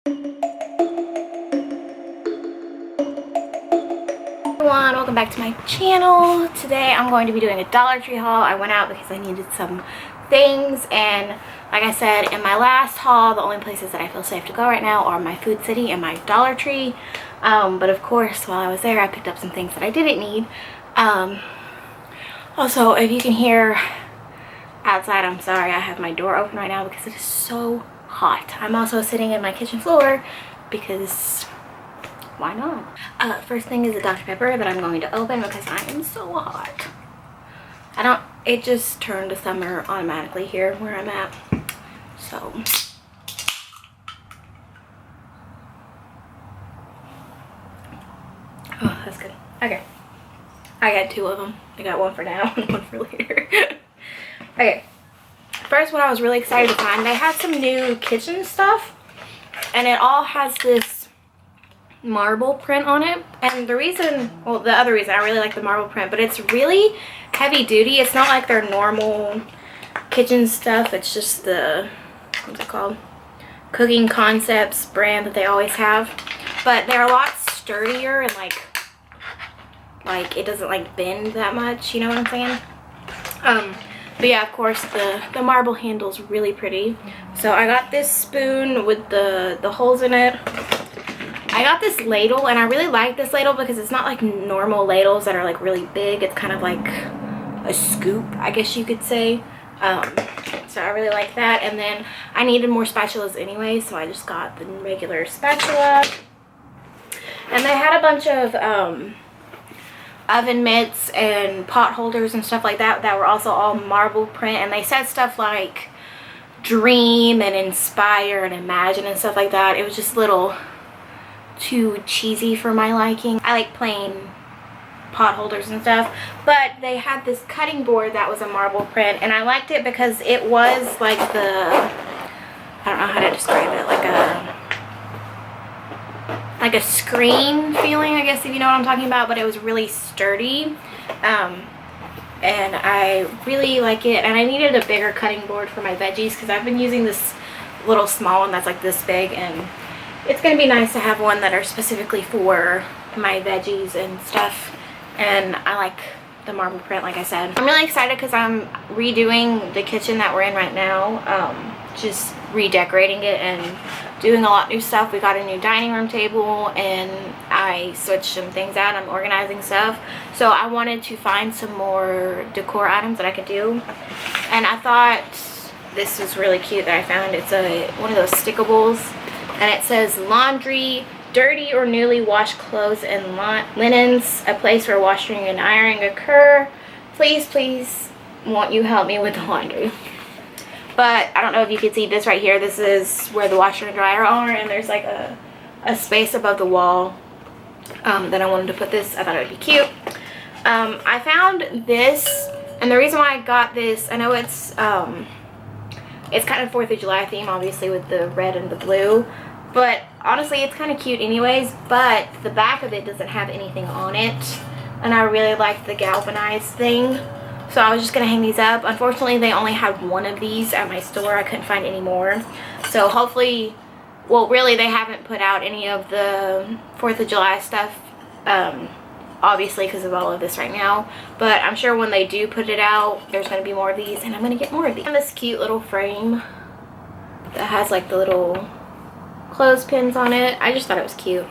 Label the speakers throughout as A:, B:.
A: Everyone, welcome back to my channel. Today I'm going to be doing a Dollar Tree haul. I went out because I needed some things, and like I said in my last haul, the only places that I feel safe to go right now are my Food City and my Dollar Tree. But of course, while I was there, I picked up some things that I didn't need. Also, if you can hear outside, I'm sorry, I have my door open right now because it is so hot. I'm also sitting in my kitchen floor because why not? First thing is a Dr. Pepper that I'm going to open because I am so hot. It just turned to summer automatically here where I'm at. So. Oh, that's good. Okay. I got two of them. I got one for now and one for later. Okay. First one I was really excited to find. They had some new kitchen stuff. And it all has this marble print on it, and the other reason I really like the marble print, but it's really heavy duty. It's not like their normal kitchen stuff. It's just the, what's it called, Cooking Concepts brand that they always have, but they're a lot sturdier and like it doesn't like bend that much, you know what I'm saying? But yeah, of course the marble handle's really pretty. So I got this spoon with the holes in it. I got this ladle, and I really like this ladle because it's not like normal ladles that are like really big. It's kind of like a scoop, I guess you could say. So I really like that. And then I needed more spatulas anyway, so I just got the regular spatula. And they had a bunch of oven mitts and pot holders and stuff like that that were also all marble print, and they said stuff like dream and inspire and imagine and stuff like that. It was just a little too cheesy for my liking. I like plain pot holders and stuff, but they had this cutting board that was a marble print, and I liked it because it was like I don't know how to describe it, like a screen feeling, I guess, if you know what I'm talking about, but it was really sturdy. And I really like it, and I needed a bigger cutting board for my veggies because I've been using this little small one that's like this big, and it's going to be nice to have one that are specifically for my veggies and stuff. And I like the marble print, like I said. I'm really excited because I'm redoing the kitchen that we're in right now. Just redecorating it and doing a lot of new stuff. We got a new dining room table, and I switched some things out. I'm organizing stuff. So I wanted to find some more decor items that I could do. And I thought this was really cute that I found. It's one of those stickables. And it says laundry, dirty or newly washed clothes and linens, a place where washing and ironing occur. Please, please, won't you help me with the laundry? But I don't know if you can see this right here. This is where the washer and dryer are, and there's like a space above the wall that I wanted to put this. I thought it would be cute. I found this, and the reason why I got this, I know it's kind of 4th of July theme, obviously, with the red and the blue. But honestly, it's kind of cute anyways, but the back of it doesn't have anything on it. And I really like the galvanized thing. So I was just going to hang these up. Unfortunately, they only had one of these at my store. I couldn't find any more. So hopefully, well, really, they haven't put out any of the 4th of July stuff. Obviously, because of all of this right now. But I'm sure when they do put it out, there's going to be more of these. And I'm going to get more of these. And this cute little frame that has like the little clothespins on it. I just thought it was cute,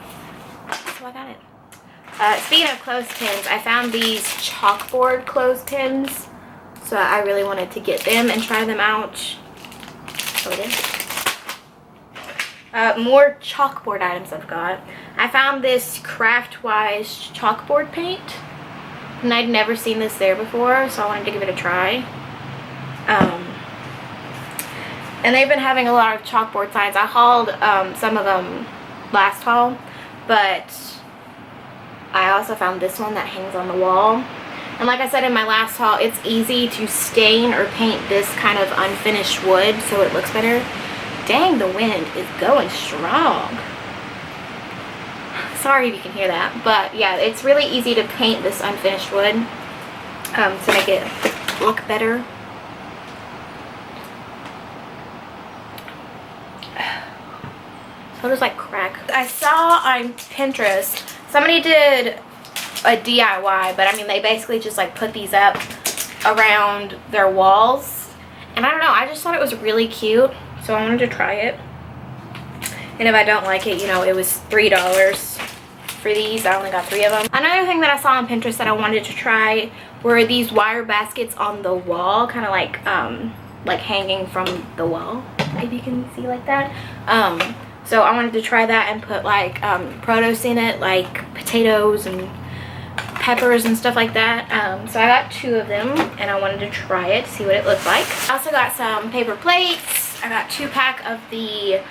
A: so I got it. Speaking of clothespins, I found these chalkboard clothespins, so I really wanted to get them and try them out. More chalkboard items I've got. I found this Craftwise chalkboard paint, and I'd never seen this there before, so I wanted to give it a try. And they've been having a lot of chalkboard signs. I hauled some of them last haul, but I also found this one that hangs on the wall. And like I said in my last haul, it's easy to stain or paint this kind of unfinished wood so it looks better. Dang, the wind is going strong. Sorry if you can hear that, but yeah, it's really easy to paint this unfinished wood to make it look better. It'll just like crack. I saw on Pinterest, somebody did a DIY, but I mean, they basically just like put these up around their walls. And I don't know, I just thought it was really cute. So I wanted to try it. And if I don't like it, you know, it was $3 for these. I only got 3 of them. Another thing that I saw on Pinterest that I wanted to try were these wire baskets on the wall, kind of like hanging from the wall, if you can see like that. So I wanted to try that and put like produce in it, like potatoes and peppers and stuff like that. So I got 2 of them and I wanted to try it, see what it looked like. I also got some paper plates. I got 2-pack of the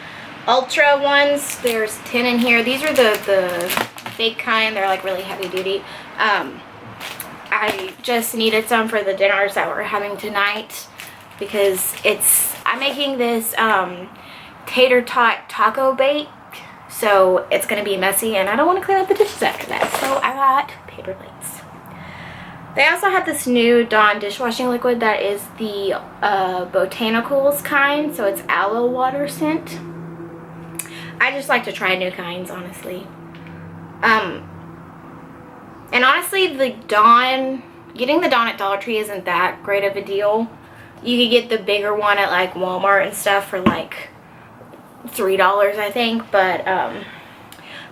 A: Ultra ones. There's 10 in here. These are the big kind. They're like really heavy duty. I just needed some for the dinners that we're having tonight because I'm making this tater tot taco bake, so it's gonna be messy and I don't want to clean up the dishes after that, so I got paper plates. They also have this new Dawn dishwashing liquid that is the botanicals kind, so it's aloe water scent. I just like to try new kinds, honestly. And honestly, the Dawn, getting the Dawn at Dollar Tree isn't that great of a deal. You could get the bigger one at like Walmart and stuff for like $3, I think, but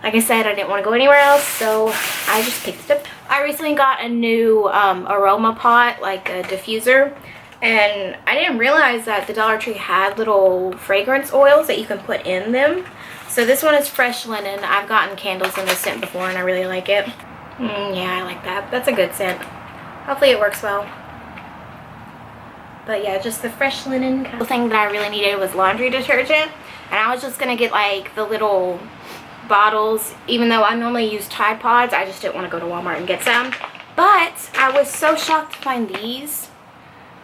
A: like I said, I didn't want to go anywhere else, so I just picked it up. I recently got a new aroma pot, like a diffuser, and I didn't realize that the Dollar Tree had little fragrance oils that you can put in them. So this one is fresh linen. I've gotten candles in this scent before and I really like it. Yeah, I like that. That's a good scent. Hopefully it works well. But yeah, just the fresh linen. The thing that I really needed was laundry detergent. And I was just going to get like the little bottles. Even though I normally use Tide Pods, I just didn't want to go to Walmart and get some. But I was so shocked to find these.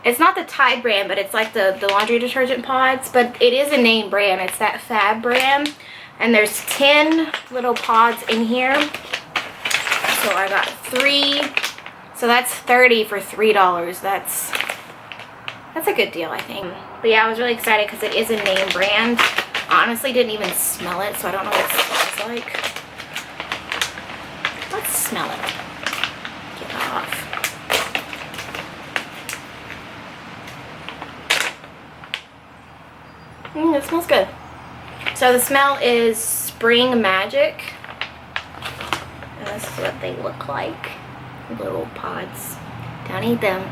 A: It's not the Tide brand, but it's like the laundry detergent pods. But it is a name brand. It's that Fab brand. And there's 10 little pods in here. So I got 3. So that's 30 for $3. That's a good deal, I think. But yeah, I was really excited because it is a name brand. I honestly didn't even smell it, so I don't know what it smells like. Let's smell it. Get it off. It smells good. So the smell is Spring Magic. And this is what they look like. Little pods. Don't eat them.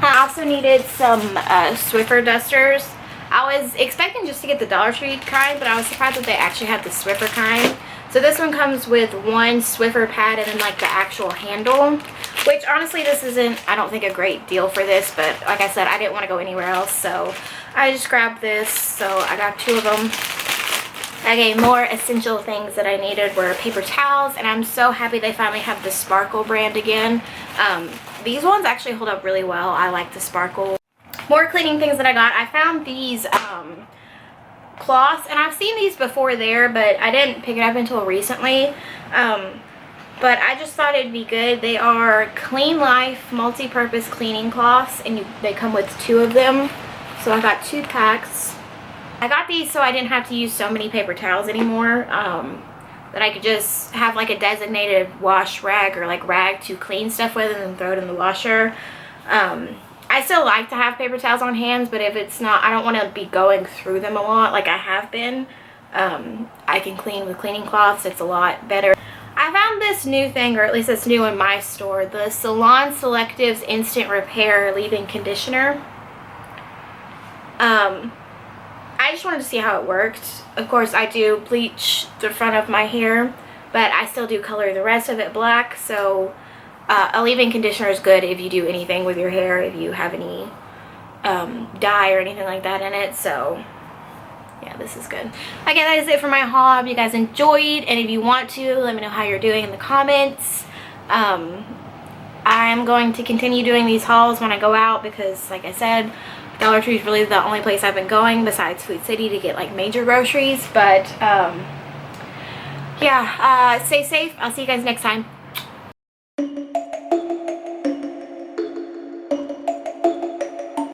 A: I also needed some Swiffer dusters. I was expecting just to get the Dollar Tree kind, but I was surprised that they actually had the Swiffer kind. So this one comes with 1 Swiffer pad and then like the actual handle. Which honestly this isn't, I don't think, a great deal for this, but like I said, I didn't want to go anywhere else, so I just grabbed this. So I got 2 of them. Okay, more essential things that I needed were paper towels, and I'm so happy they finally have the Sparkle brand again. These ones actually hold up really well. I like the Sparkle. More cleaning things that I got. I found these cloths, and I've seen these before there, but I didn't pick it up until recently. But I just thought it'd be good. They are Clean Life multi-purpose cleaning cloths, and they come with 2 of them. So I got 2 packs. I got these so I didn't have to use so many paper towels anymore. That I could just have like a designated wash rag or like rag to clean stuff with and then throw it in the washer. I still like to have paper towels on hands, but if it's not, I don't want to be going through them a lot like I have been. I can clean with cleaning cloths. It's a lot better. I found this new thing, or at least it's new in my store, the Salon Selectives Instant Repair Leave-In Conditioner. I just wanted to see how it worked. Of course, I do bleach the front of my hair, but I still do color the rest of it black. So a leave-in conditioner is good if you do anything with your hair, if you have any dye or anything like that in it. So yeah, this is good. Again, that is it for my haul. I hope you guys enjoyed, and if you want to, let me know how you're doing in the comments. I'm going to continue doing these hauls when I go out because, like I said, Dollar Tree is really the only place I've been going besides Food City to get like major groceries. But yeah, stay safe. I'll see you guys next time.